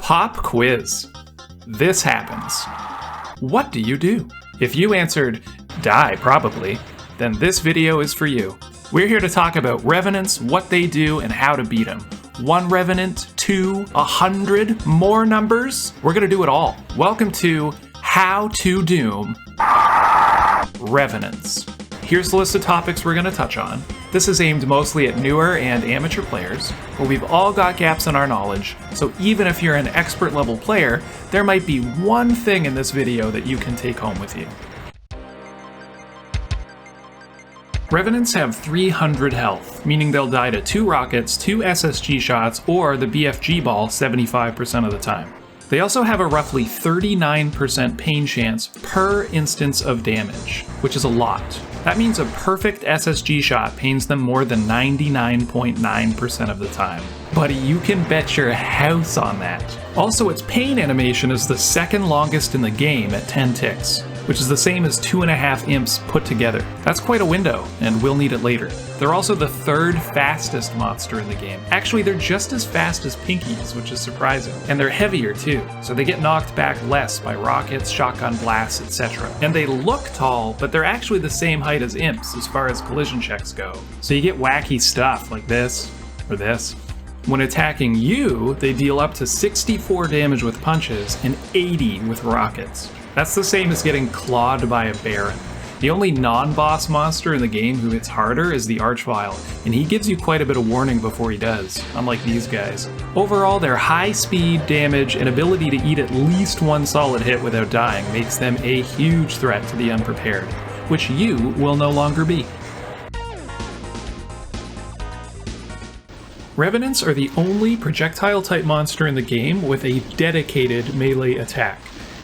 Pop quiz. This happens. What do you do? If you answered, die probably, then this video is for you. We're here to talk about Revenants, what they do, and how to beat them. 1 Revenant, 2, 100, more numbers? We're gonna do it all. Welcome to How to Doom Revenants. Here's the list of topics we're gonna touch on. This is aimed mostly at newer and amateur players, but we've all got gaps in our knowledge, so even if you're an expert level player, there might be one thing in this video that you can take home with you. Revenants have 300 health, meaning they'll die to 2 rockets, 2 SSG shots, or the BFG ball 75% of the time. They also have a roughly 39% pain chance per instance of damage, which is a lot. That means a perfect SSG shot pains them more than 99.9% of the time. Buddy, you can bet your house on that. Also, its pain animation is the second longest in the game at 10 ticks, which is the same as 2.5 imps put together. That's quite a window, and we'll need it later. They're also the 3rd fastest monster in the game. Actually, they're just as fast as Pinkies, which is surprising. And they're heavier too, so they get knocked back less by rockets, shotgun blasts, etc. And they look tall, but they're actually the same height as imps as far as collision checks go. So you get wacky stuff like this, or this. When attacking you, they deal up to 64 damage with punches and 80 with rockets. That's the same as getting clawed by a Baron. The only non-boss monster in the game who hits harder is the Archvile, and he gives you quite a bit of warning before he does, unlike these guys. Overall, their high speed, damage, and ability to eat at least 1 solid hit without dying makes them a huge threat to the unprepared, which you will no longer be. Revenants are the only projectile-type monster in the game with a dedicated melee attack.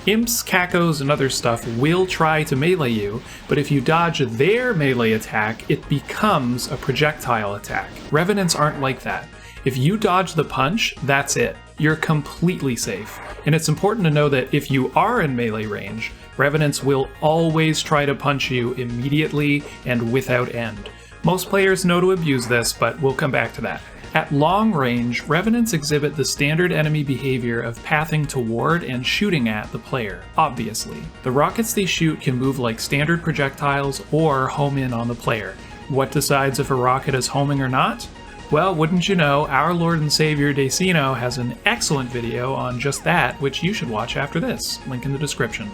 Imps, Cacos, and other stuff will try to melee you, but if you dodge their melee attack, it becomes a projectile attack. Revenants aren't like that. If you dodge the punch, that's it. You're completely safe. And it's important to know that if you are in melee range, Revenants will always try to punch you immediately and without end. Most players know to abuse this, but we'll come back to that. At long range, Revenants exhibit the standard enemy behavior of pathing toward and shooting at the player, obviously. The rockets they shoot can move like standard projectiles or home in on the player. What decides if a rocket is homing or not? Well, wouldn't you know, our Lord and Savior Decino has an excellent video on just that, which you should watch after this, link in the description.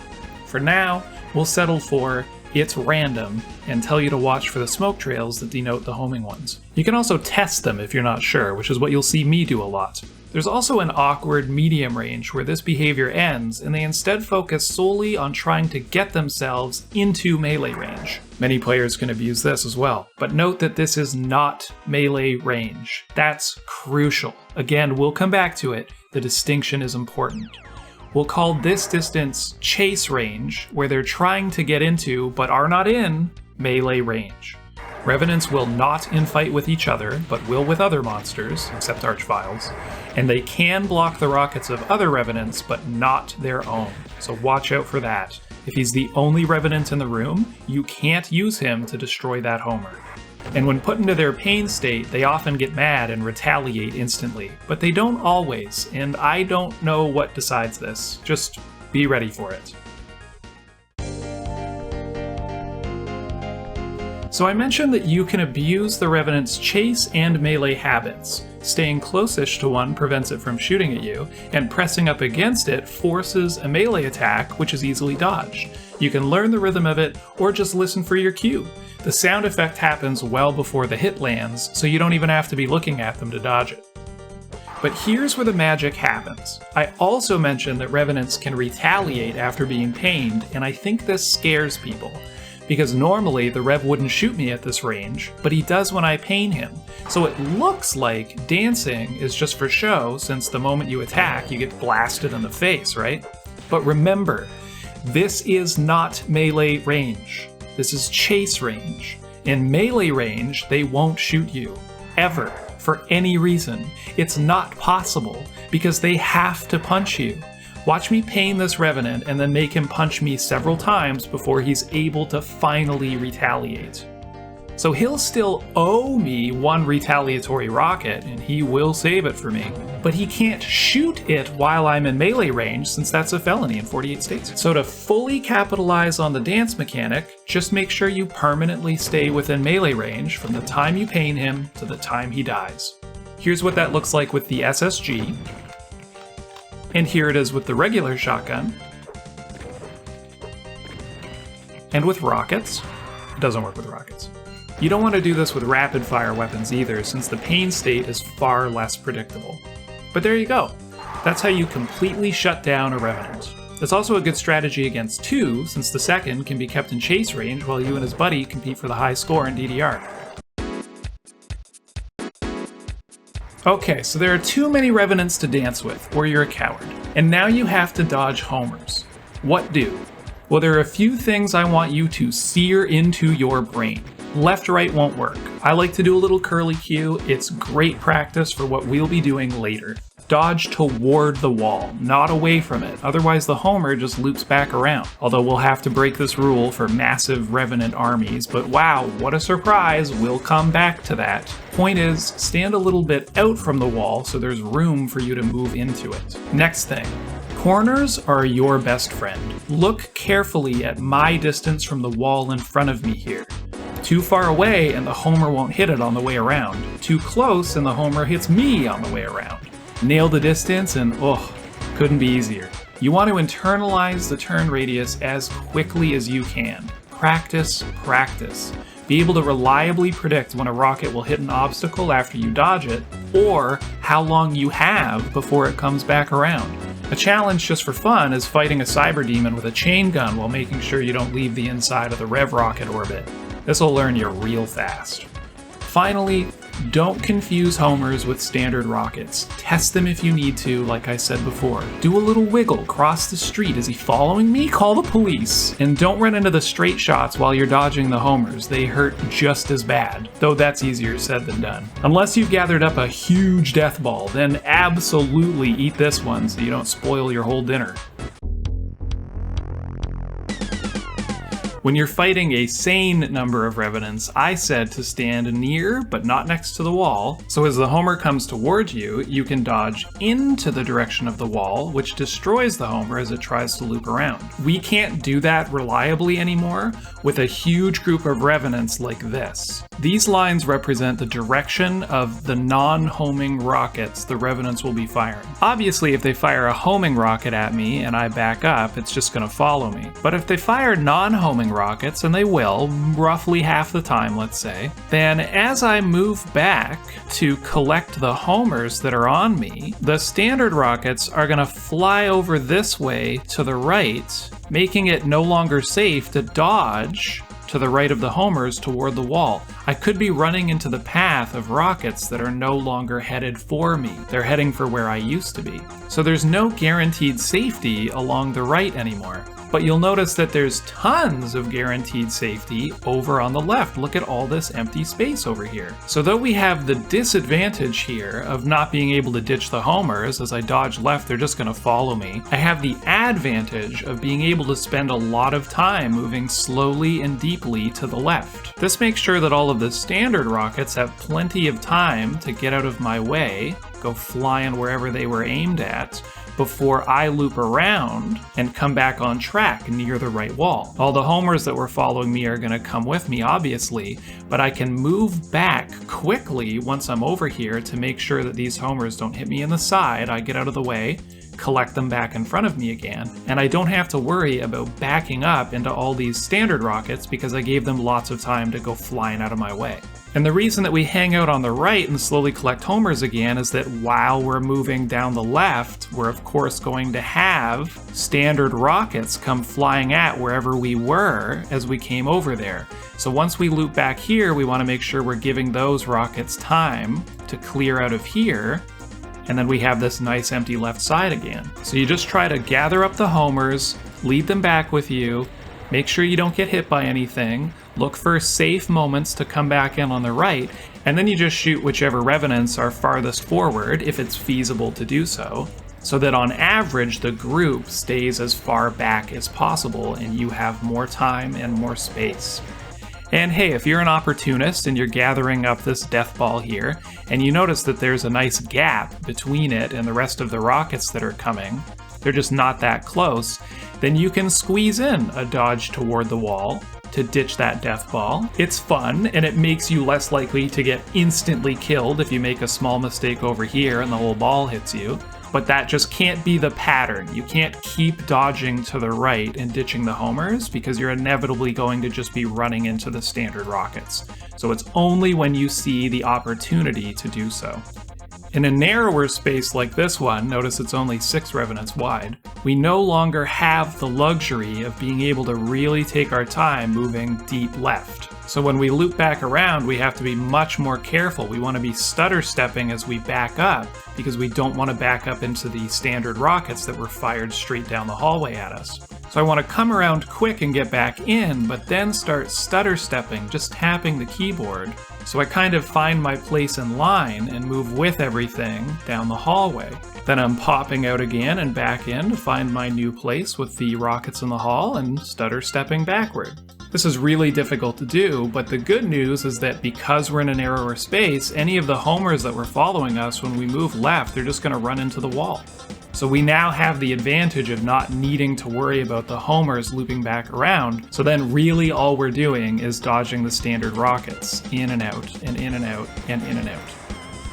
For now, we'll settle for it's random, and tell you to watch for the smoke trails that denote the homing ones. You can also test them if you're not sure, which is what you'll see me do a lot. There's also an awkward medium range where this behavior ends, and they instead focus solely on trying to get themselves into melee range. Many players can abuse this as well, but note that this is not melee range. That's crucial. Again, we'll come back to it. The distinction is important. We'll call this distance chase range, where they're trying to get into, but are not in, melee range. Revenants will not infight with each other, but will with other monsters, except Archviles, and they can block the rockets of other Revenants, but not their own, so watch out for that. If he's the only Revenant in the room, you can't use him to destroy that homer. And when put into their pain state, they often get mad and retaliate instantly. But they don't always, and I don't know what decides this. Just be ready for it. So I mentioned that you can abuse the Revenant's chase and melee habits. Staying close-ish to one prevents it from shooting at you, and pressing up against it forces a melee attack, which is easily dodged. You can learn the rhythm of it, or just listen for your cue. The sound effect happens well before the hit lands, so you don't even have to be looking at them to dodge it. But here's where the magic happens. I also mentioned that Revenants can retaliate after being pained, and I think this scares people. Because normally the Rev wouldn't shoot me at this range, but he does when I pain him. So it looks like dancing is just for show, since the moment you attack, you get blasted in the face, right? But remember, this is not melee range. This is chase range. In melee range, they won't shoot you. Ever. For any reason. It's not possible, because they have to punch you. Watch me pain this Revenant and then make him punch me several times before he's able to finally retaliate. So he'll still owe me one retaliatory rocket, and he will save it for me. But he can't shoot it while I'm in melee range, since that's a felony in 48 states. So to fully capitalize on the dance mechanic, just make sure you permanently stay within melee range from the time you pain him to the time he dies. Here's what that looks like with the SSG. And here it is with the regular shotgun. And with rockets. It doesn't work with rockets. You don't want to do this with rapid fire weapons either, since the pain state is far less predictable. But there you go. That's how you completely shut down a Revenant. It's also a good strategy against 2, since the second can be kept in chase range while you and his buddy compete for the high score in DDR. Okay, so there are too many Revenants to dance with, or you're a coward. And now you have to dodge homers. What do? Well, there are a few things I want you to sear into your brain. Left-right won't work. I like to do a little curly Q. It's great practice for what we'll be doing later. Dodge toward the wall, not away from it. Otherwise the homer just loops back around. Although we'll have to break this rule for massive Revenant armies, but wow, what a surprise, we'll come back to that. Point is, stand a little bit out from the wall so there's room for you to move into it. Next thing. Corners are your best friend. Look carefully at my distance from the wall in front of me here. Too far away and the homer won't hit it on the way around. Too close and the homer hits me on the way around. Nail the distance and couldn't be easier. You want to internalize the turn radius as quickly as you can. Practice, practice. Be able to reliably predict when a rocket will hit an obstacle after you dodge it, or how long you have before it comes back around. A challenge just for fun is fighting a cyber demon with a chain gun while making sure you don't leave the inside of the Rev rocket orbit. This'll learn you real fast. Finally, don't confuse homers with standard rockets. Test them if you need to, like I said before. Do a little wiggle, cross the street. Is he following me? Call the police. And don't run into the straight shots while you're dodging the homers. They hurt just as bad, though that's easier said than done. Unless you've gathered up a huge death ball, then absolutely eat this one so you don't spoil your whole dinner. When you're fighting a sane number of Revenants, I said to stand near, but not next to the wall, so as the homer comes towards you, you can dodge into the direction of the wall, which destroys the homer as it tries to loop around. We can't do that reliably anymore with a huge group of Revenants like this. These lines represent the direction of the non-homing rockets the Revenants will be firing. Obviously, if they fire a homing rocket at me and I back up, it's just gonna follow me. But if they fire non-homing rockets, and they will, roughly half the time, let's say, then as I move back to collect the homers that are on me, the standard rockets are gonna fly over this way to the right, making it no longer safe to dodge to the right of the homers toward the wall. I could be running into the path of rockets that are no longer headed for me. They're heading for where I used to be. So there's no guaranteed safety along the right anymore. But you'll notice that there's tons of guaranteed safety over on the left. Look at all this empty space over here. So though we have the disadvantage here of not being able to ditch the homers, as I dodge left, they're just gonna follow me, I have the advantage of being able to spend a lot of time moving slowly and deeply to the left. This makes sure that all of the standard rockets have plenty of time to get out of my way, go flying wherever they were aimed at, before I loop around and come back on track near the right wall. All the homers that were following me are gonna come with me, obviously, but I can move back quickly once I'm over here to make sure that these homers don't hit me in the side. I get out of the way, collect them back in front of me again, and I don't have to worry about backing up into all these standard rockets because I gave them lots of time to go flying out of my way. And the reason that we hang out on the right and slowly collect homers again is that while we're moving down the left, we're of course going to have standard rockets come flying at wherever we were as we came over there. So once we loop back here, we want to make sure we're giving those rockets time to clear out of here, and then we have this nice empty left side again. So you just try to gather up the homers, lead them back with you, make sure you don't get hit by anything, look for safe moments to come back in on the right, and then you just shoot whichever Revenants are farthest forward, if it's feasible to do so that on average the group stays as far back as possible and you have more time and more space. And hey, if you're an opportunist and you're gathering up this death ball here, and you notice that there's a nice gap between it and the rest of the rockets that are coming, they're just not that close, then you can squeeze in a dodge toward the wall to ditch that death ball. It's fun, and it makes you less likely to get instantly killed if you make a small mistake over here and the whole ball hits you. But that just can't be the pattern. You can't keep dodging to the right and ditching the homers because you're inevitably going to just be running into the standard rockets. So it's only when you see the opportunity to do so. In a narrower space like this one, notice it's only 6 Revenants wide, we no longer have the luxury of being able to really take our time moving deep left. So when we loop back around, we have to be much more careful. We want to be stutter stepping as we back up because we don't want to back up into the standard rockets that were fired straight down the hallway at us. So I want to come around quick and get back in, but then start stutter stepping, just tapping the keyboard. So I kind of find my place in line and move with everything down the hallway. Then I'm popping out again and back in to find my new place with the rockets in the hall and stutter stepping backward. This is really difficult to do, but the good news is that because we're in a narrower space, any of the homers that were following us when we move left, they're just going to run into the wall. So we now have the advantage of not needing to worry about the homers looping back around, so then really all we're doing is dodging the standard rockets, in and out, and in and out, and in and out.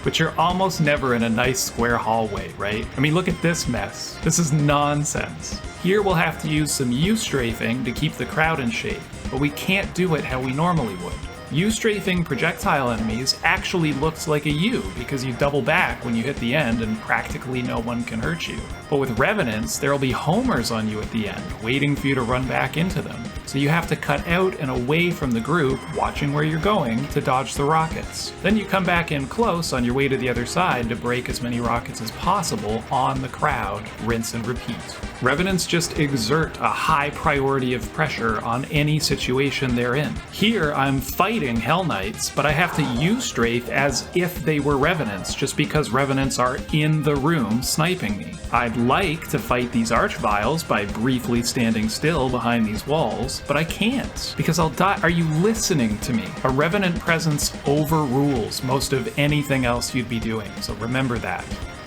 But you're almost never in a nice square hallway, right? I mean, look at this mess. This is nonsense. Here we'll have to use some U-strafing to keep the crowd in shape, but we can't do it how we normally would. U-strafing projectile enemies actually looks like a U because you double back when you hit the end and practically no one can hurt you. But with Revenants, there'll be homers on you at the end, waiting for you to run back into them. So you have to cut out and away from the group, watching where you're going, to dodge the rockets. Then you come back in close on your way to the other side to break as many rockets as possible on the crowd, rinse and repeat. Revenants just exert a high priority of pressure on any situation they're in. Here, I'm fighting Hell Knights, but I have to U-strafe as if they were Revenants, just because Revenants are in the room sniping me. I'd like to fight these Archviles by briefly standing still behind these walls, but I can't, because I'll die. Are you listening to me? A Revenant presence overrules most of anything else you'd be doing, so remember that.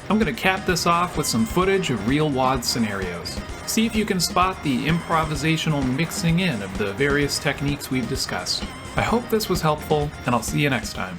I'm going to cap this off with some footage of real WAD scenarios. See if you can spot the improvisational mixing in of the various techniques we've discussed. I hope this was helpful, and I'll see you next time.